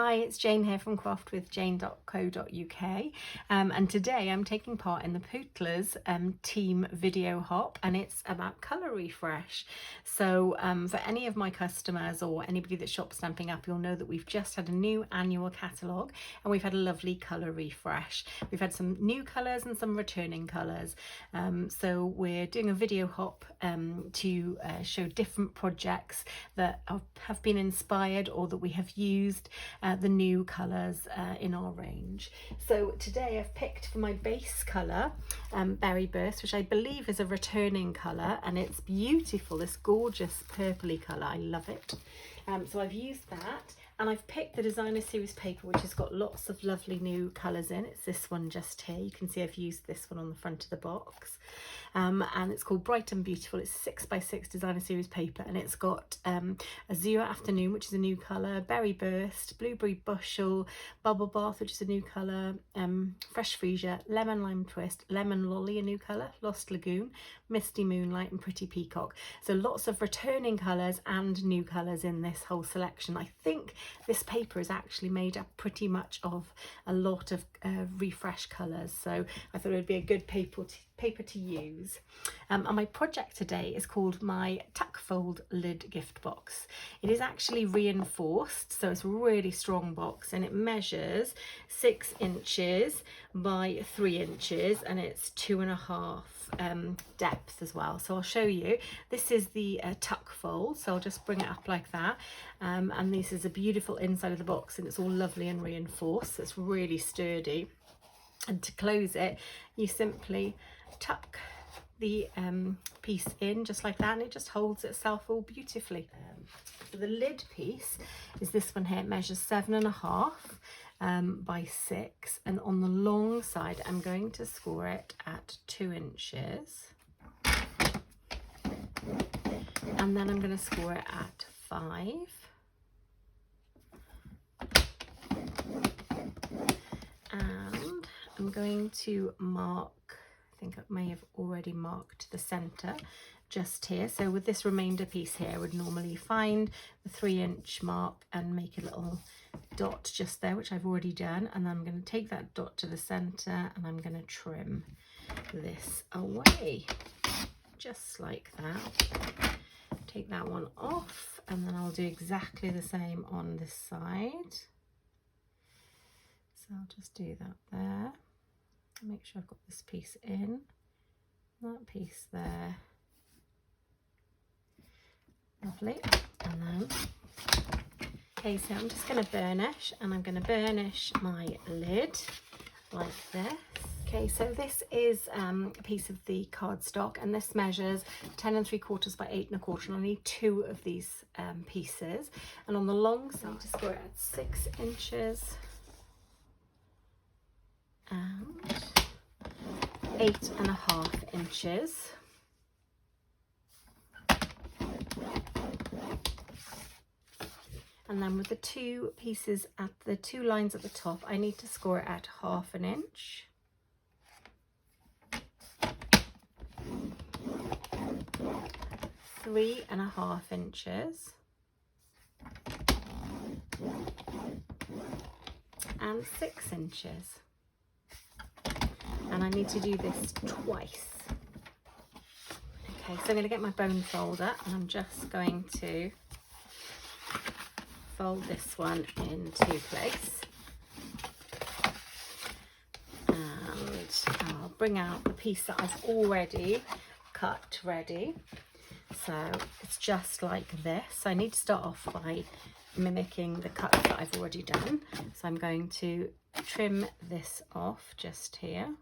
Hi, it's Jane here from craftwithjayne.co.uk and today I'm taking part in the Pootlers team video hop, and it's about colour refresh. So for any of my customers or anybody that shops Stampin' Up, you'll know that we've just had a new annual catalogue and we've had a lovely colour refresh. We've had some new colours and some returning colours. So we're doing a video hop to show different projects that have been inspired or that we have used the new colours in our range. So today I've picked for my base colour Berry Burst, which I believe is a returning colour, and it's beautiful, this gorgeous purpley colour. I love it. So I've used that, and I've picked the designer series paper, which has got lots of lovely new colours in. It's this one just here. You can see I've used this one on the front of the box, and it's called Bright and Beautiful. It's 6x6 designer series paper, and it's got Azure Afternoon, which is a new colour, Berry Burst, Blueberry Bushel, Bubble Bath, which is a new colour, Fresh Freesia, Lemon Lime Twist, Lemon Lolly, a new colour, Lost Lagoon, Misty Moonlight, and Pretty Peacock. So lots of returning colours and new colours in this whole selection. I think this paper is actually made up pretty much of a lot of refresh colours, so I thought it would be a good paper to use. And my project today is called my tuck fold lid gift box. It is actually reinforced, so it's a really strong box, and it measures 6 inches by 3 inches, and it's 2.5 depth as well. So I'll show you. This is the tuck fold, so I'll just bring it up like that, and this is a beautiful inside of the box, and it's all lovely and reinforced, so it's really sturdy. And to close it, you simply tuck the piece in just like that, and it just holds itself all beautifully. So the lid piece is this one here. It measures 7.5 by 6, and on the long side I'm going to score it at 2 inches, and then I'm going to score it at 5, and I'm going to mark, I think I may have already marked the centre just here. So with this remainder piece here, I would normally find the 3-inch mark and make a little dot just there, which I've already done, and then I'm going to take that dot to the centre and I'm going to trim this away just like that. Take that one off, and then I'll do exactly the same on this side. So I'll just do that there. Make sure I've got this piece in, that piece there, lovely. And then, okay, so I'm just going to burnish, and I'm going to burnish my lid like this. Okay, so this is a piece of the cardstock, and this measures 10 3/4 by 8 1/4, and I need 2 of these pieces. And on the long side, just score it at 6 inches. And 8.5 inches. And then with the 2 pieces at the 2 lines at the top, I need to score it at 1/2 inch. Three and 1/2 inches. And 6 inches. And I need to do this twice. Okay, so I'm going to get my bone folder, and I'm just going to fold this one into place. And I'll bring out the piece that I've already cut ready. So it's just like this. I need to start off by mimicking the cut that I've already done. So I'm going to trim this off just here,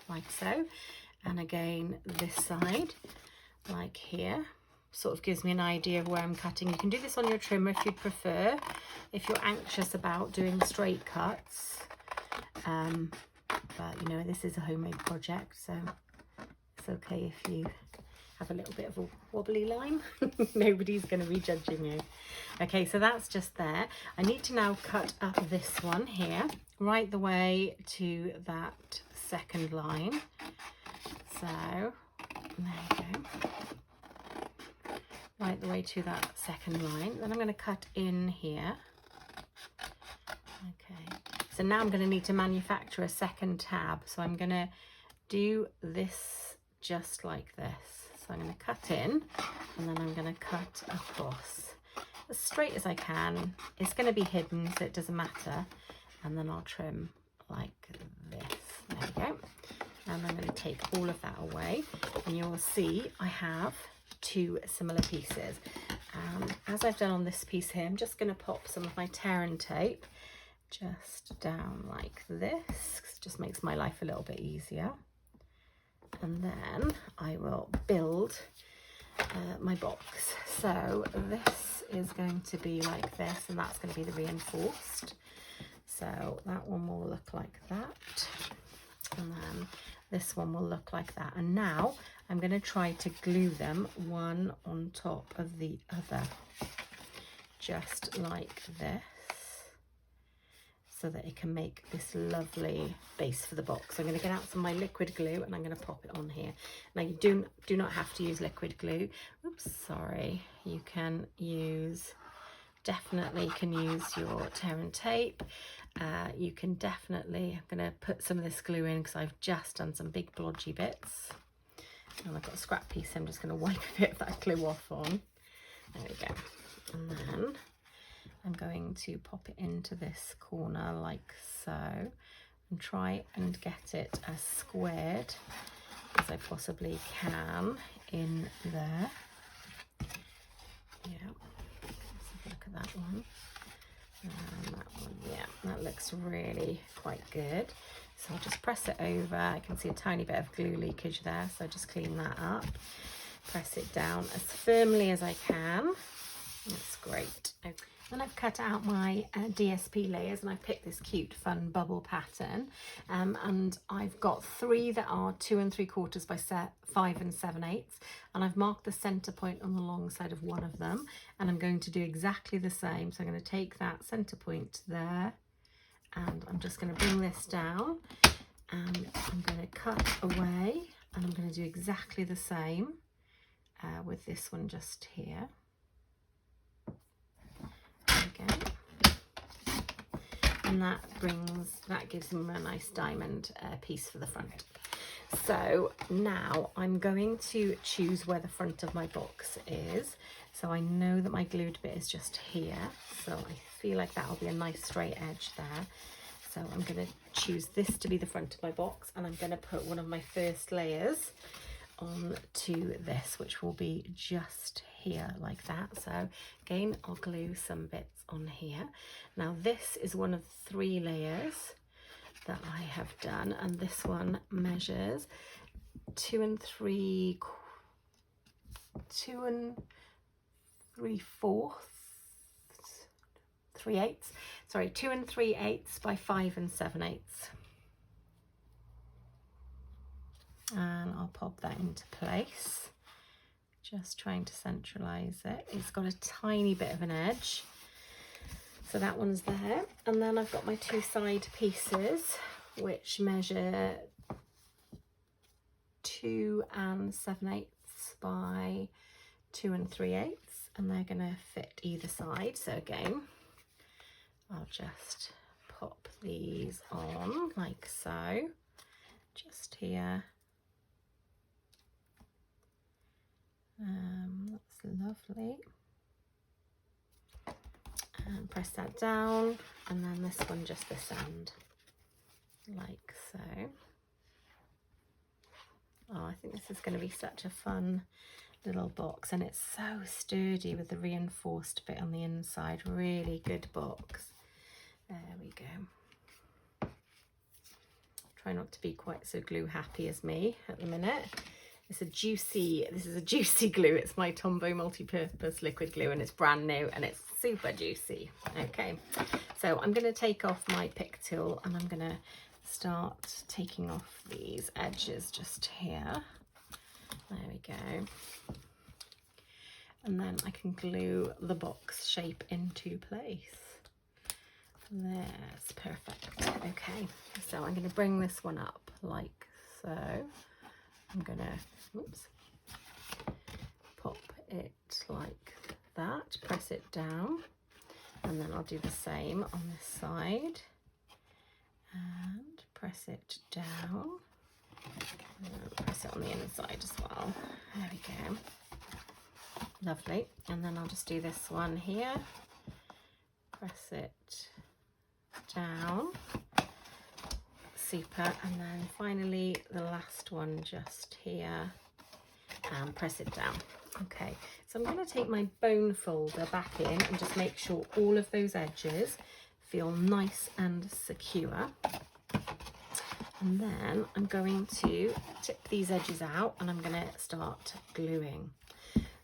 like so, and again this side like here. Sort of gives me an idea of where I'm cutting. You can do this on your trimmer if you prefer, if you're anxious about doing straight cuts, but you know, this is a homemade project, so it's okay if you have a little bit of a wobbly line. Nobody's going to be judging you. Okay, so that's just there. I need to now cut up this one here right the way to that second line. So there you go. right the way to that second line. Then I'm going to cut in here. Okay, so now I'm going to need to manufacture a second tab. So I'm going to do this just like this. So I'm going to cut in, and then I'm going to cut across as straight as I can. It's going to be hidden, so it doesn't matter. And then I'll trim like this. There we go. And I'm going to take all of that away, and you will see I have two similar pieces. As I've done on this piece here, I'm just going to pop some of my tear and tape just down like this. It just makes my life a little bit easier. And then I will build my box. So this is going to be like this, and that's going to be the reinforced. So that one will look like that, and then this one will look like that. And now I'm going to try to glue them one on top of the other, just like this, so that it can make this lovely base for the box. So I'm going to get out some of my liquid glue, and I'm going to pop it on here. Now you do not have to use liquid glue. Oops, sorry. You can use, definitely can use your tear and tape. You can definitely, I'm going to put some of this glue in because I've just done some big blodgy bits. And I've got a scrap piece, I'm just going to wipe a bit of that glue off on. There we go. And then I'm going to pop it into this corner like so, and try and get it as squared as I possibly can in there. Yeah, let's have a look at that one. And that one, yeah, that looks really quite good. So I'll just press it over. I can see a tiny bit of glue leakage there, so just clean that up. Press it down as firmly as I can. That's great. Okay. Then I've cut out my DSP layers, and I've picked this cute fun bubble pattern, and I've got 3 that are 2 3/4 by 5 7/8, and I've marked the center point on the long side of one of them, and I'm going to do exactly the same. So I'm going to take that center point there, and I'm just going to bring this down, and I'm going to cut away, and I'm going to do exactly the same with this one just here. And that gives me a nice diamond piece for the front. So now I'm going to choose where the front of my box is. So I know that my glued bit is just here, so I feel like that'll be a nice straight edge there. So I'm going to choose this to be the front of my box, and I'm going to put one of my first layers onto this, which will be just here like that. So again, I'll glue some bits on here. Now this is one of 3 layers that I have done, and this one measures 2 3/4 by 5 7/8. And I'll pop that into place, just trying to centralize it. It's got a tiny bit of an edge, so that one's there. And then I've got my 2 side pieces, which measure 2 7/8 by 2 3/8, and they're going to fit either side. So again, I'll just pop these on like so, just here. That's lovely. And press that down, and then this one just this end, like so. Oh, I think this is going to be such a fun little box, and it's so sturdy with the reinforced bit on the inside. Really good box. There we go. Try not to be quite so glue happy as me at the minute. This is a juicy glue. It's my Tombow multi-purpose liquid glue, and it's brand new, and it's super juicy. Okay, so I'm going to take off my pick tool, and I'm going to start taking off these edges just here. There we go. And then I can glue the box shape into place. That's perfect. Okay, so I'm going to bring this one up like so. I'm going to pop it like that, press it down, and then I'll do the same on this side and press it down, and press it on the inside as well. There we go. Lovely. And then I'll just do this one here, press it down, super, and then finally the last one just here, and press it down. Okay, so I'm going to take my bone folder back in and just make sure all of those edges feel nice and secure. And then I'm going to tip these edges out and I'm going to start gluing.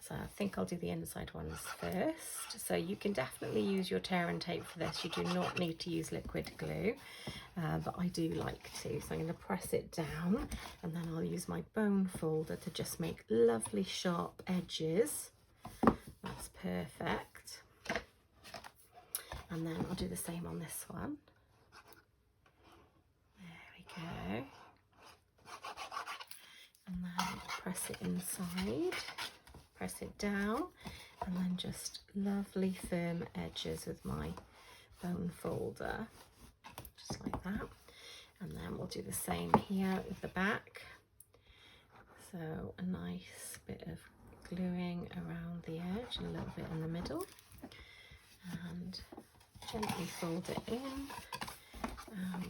So I think I'll do the inside ones first. So you can definitely use your tear and tape for this. You do not need to use liquid glue, but I do like to. So I'm going to press it down and then I'll use my bone folder to just make lovely sharp edges. That's perfect. And then I'll do the same on this one. There we go. And then press it inside. Press it down, and then just lovely firm edges with my bone folder, just like that. And then we'll do the same here with the back. So a nice bit of gluing around the edge and a little bit in the middle, and gently fold it in,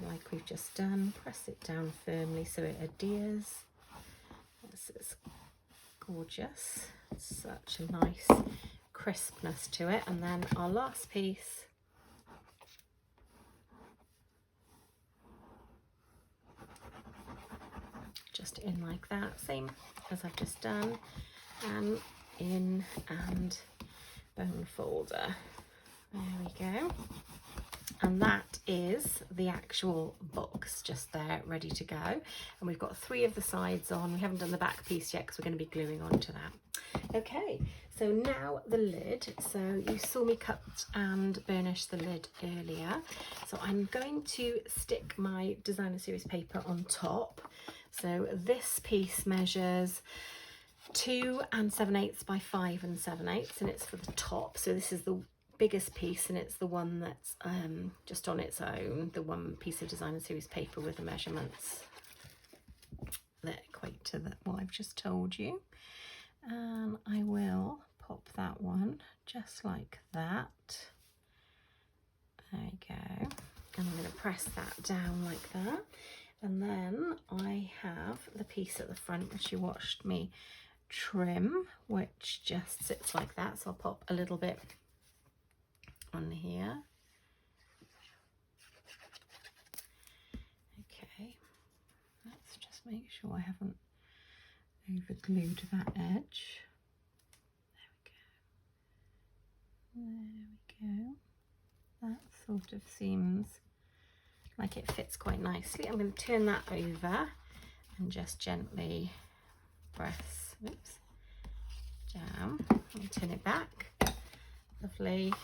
like we've just done. Press it down firmly so it adheres. This is gorgeous. Such a nice crispness to it. And then our last piece, just in like that, same as I've just done, and in and bone folder. There we go. And that is the actual box just there, ready to go. And we've got 3 of the sides on. We haven't done the back piece yet because we're going to be gluing onto that. Okay, so now the lid. So you saw me cut and burnish the lid earlier. So I'm going to stick my designer series paper on top. So this piece measures 2 7/8 by 5 7/8, and it's for the top. So this is the biggest piece, and it's the one that's just on its own, the one piece of designer series paper with the measurements that equate to what I've just told you. And I will pop that one just like that. There you go. And I'm going to press that down like that. And then I have the piece at the front which you watched me trim, which just sits like that. So I'll pop a little bit on here. Okay, let's just make sure I haven't over glued that edge. There we go. That sort of seems like it fits quite nicely. I'm going to turn that over and just gently press, oops, down, and turn it back. Lovely.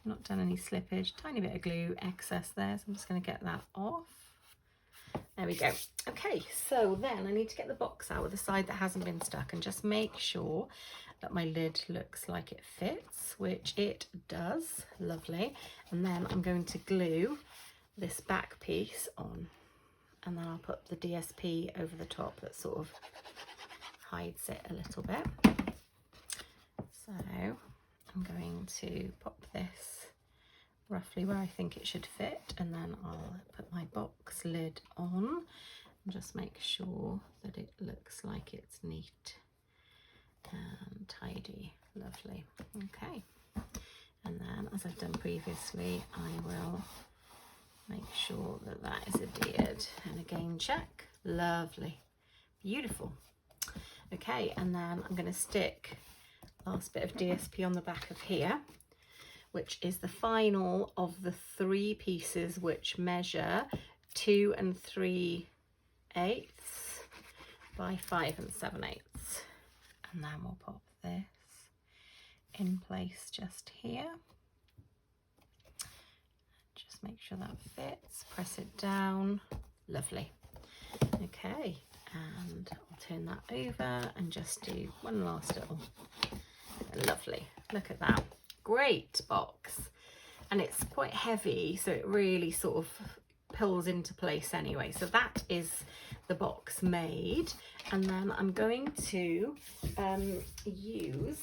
Not done any slippage, tiny bit of glue excess there, so I'm just going to get that off. There we go. Okay, so then I need to get the box out with the side that hasn't been stuck and just make sure that my lid looks like it fits, which it does. Lovely. And then I'm going to glue this back piece on, and then I'll put the DSP over the top that sort of hides it a little bit. So I'm going to pop this roughly where I think it should fit, and then I'll put my box lid on and just make sure that it looks like it's neat and tidy. Lovely. Okay, and then as I've done previously, I will make sure that that is adhered, and again check. Lovely, beautiful. Okay, and then I'm going to stick last bit of DSP on the back of here, which is the final of the 3 pieces which measure 2 3/8 by 5 7/8. And then we'll pop this in place just here. Just make sure that fits, press it down. Lovely. Okay, and I'll turn that over and just do one last little Lovely, look at that, great box. And it's quite heavy, so it really sort of pulls into place anyway. So that is the box made. And then I'm going to use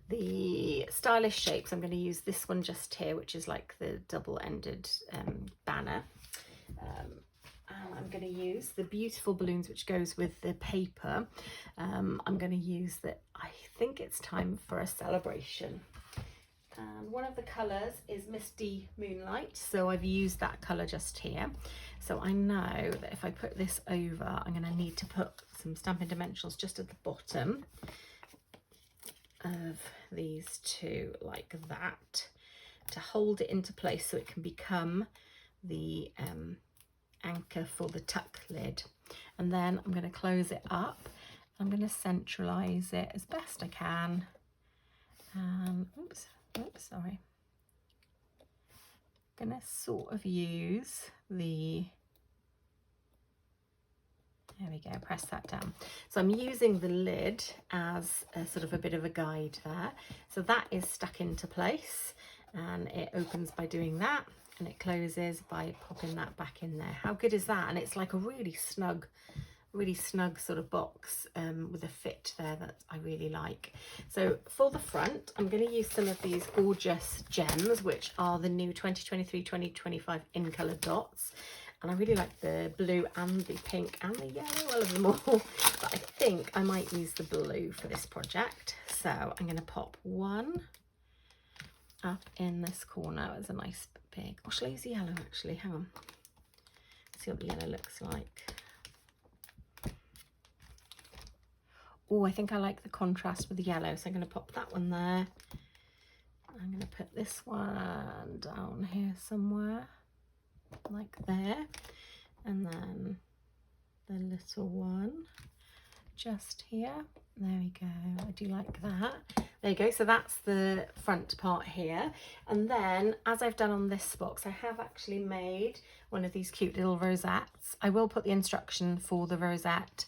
the stylish shapes. I'm going to use this one just here, which is like the double-ended banner. And I'm going to use the beautiful balloons, which goes with the paper. I'm going to use that. I think it's time for a celebration. And one of the colours is Misty Moonlight, so I've used that colour just here. So I know that if I put this over, I'm going to need to put some Stampin' Dimensionals just at the bottom of these two, like that, to hold it into place so it can become the anchor for the tuck lid. And then I'm going to close it up. I'm going to centralise it as best I can. Oops, sorry. I'm going to sort of use the, there we go, press that down. So I'm using the lid as a sort of a bit of a guide there. So that is stuck into place, and it opens by doing that, and it closes by popping that back in there. How good is that? And it's like a really snug sort of box with a fit there that I really like. So for the front, I'm going to use some of these gorgeous gems, which are the new 2023-2025 in colour dots. And I really like the blue and the pink and the yellow, I love them all. But I think I might use the blue for this project. So I'm going to pop one up in this corner as a nice big, or shall I use the yellow actually? Hang on. See what the yellow looks like. Oh, I think I like the contrast with the yellow, so I'm going to pop that one there. I'm going to put this one down here somewhere, like there, and then the little one just here. There we go. I do like that. There you go. So that's the front part here. And then, as I've done on this box, I have actually made one of these cute little rosettes. I will put the instruction for the rosette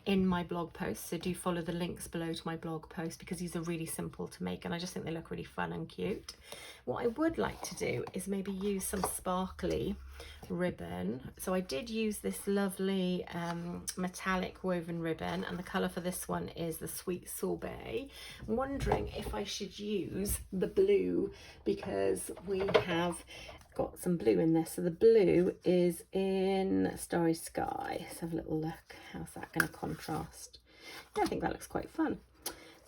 in my blog post, so do follow the links below to my blog post, because these are really simple to make and I just think they look really fun and cute. What I would like to do is maybe use some sparkly ribbon. So I did use this lovely metallic woven ribbon, and the colour for this one is the Sweet Sorbet. I'm wondering if I should use the blue, because we have got some blue in this. So the blue is in Starry Sky. Let's have a little look. How's that going to contrast? Yeah, I think that looks quite fun.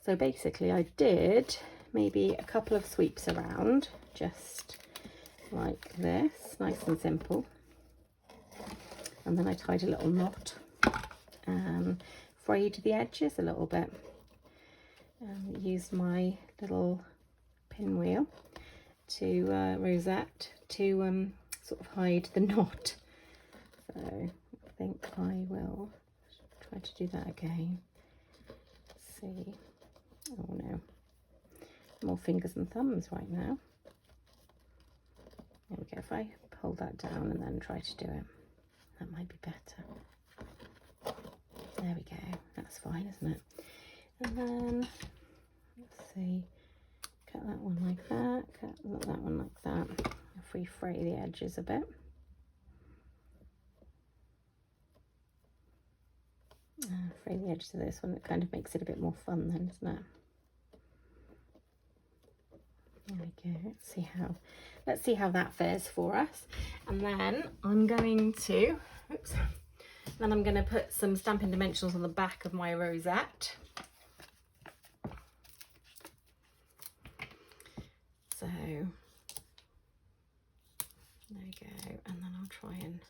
So basically I did maybe a couple of sweeps around, just like this, nice and simple. And then I tied a little knot and frayed the edges a little bit. And used my little pinwheel to rosette to sort of hide the knot. So I think I will try to do that again. Let's see. Oh no, more fingers and thumbs right now. There we go. If I hold that down and then try to do it, that might be better. There we go. That's fine, isn't it? And then let's see. Cut that one like that, cut that one like that. If we fray the edges a bit. Fray the edges of this one, it kind of makes it a bit more fun then, doesn't it? There we go. Let's see how that fares for us. And then I'm going to, then I'm going to put some Stampin' Dimensionals on the back of my rosette. So there we go, and then I'll try and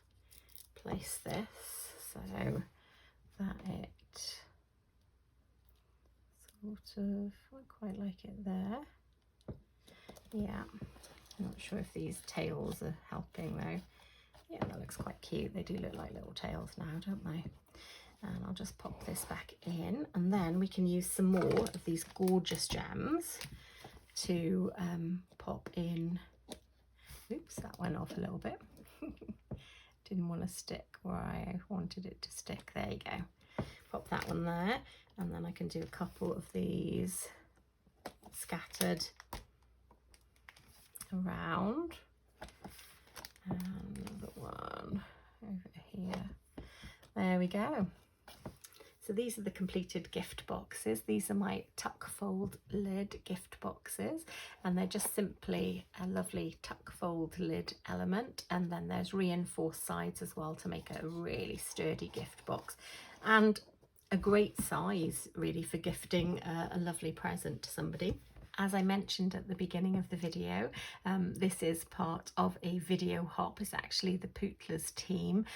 place this so that it sort of, I quite like it there. Yeah, I'm not sure if these tails are helping though. Yeah, that looks quite cute. They do look like little tails now, don't they? And I'll just pop this back in, and then we can use some more of these gorgeous gems to pop in. Oops, that went off a little bit. Didn't want to stick where I wanted it to stick. There you go. pop that one there, and then I can do a couple of these scattered around, and another one over here. There we go. So these are the completed gift boxes. These are my tuck fold lid gift boxes, and they're just simply a lovely tuck fold lid element, and then there's reinforced sides as well to make it a really sturdy gift box, and a great size really for gifting a lovely present to somebody. As I mentioned at the beginning of the video, this is part of a video hop. It's actually the Pootlers team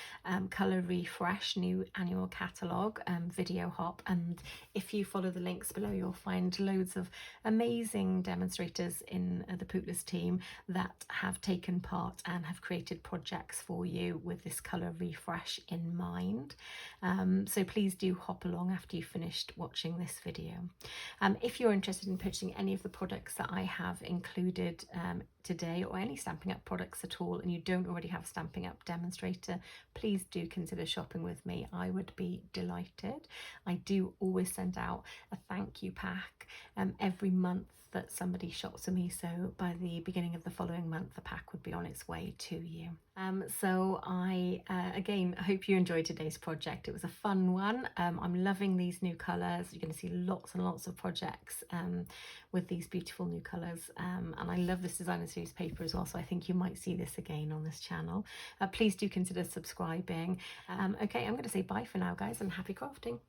colour refresh new annual catalogue video hop, and if you follow the links below you'll find loads of amazing demonstrators in the Pootlers team that have taken part and have created projects for you with this colour refresh in mind. So please do hop along after you've finished watching this video. If you're interested in purchasing any of the products that I have included today, or any Stampin' Up products at all, and you don't already have a Stampin' Up demonstrator, please do consider shopping with me. I would be delighted. I do always send out a thank you pack every month that somebody shops with me, so by the beginning of the following month the pack would be on its way to you. So I again hope you enjoyed today's project. It was a fun one. I'm loving these new colours. You're going to see lots and lots of projects with these beautiful new colours, and I love this designer series paper as well, so I think you might see this again on this channel. Please do consider subscribing. Okay, I'm going to say bye for now guys, and happy crafting.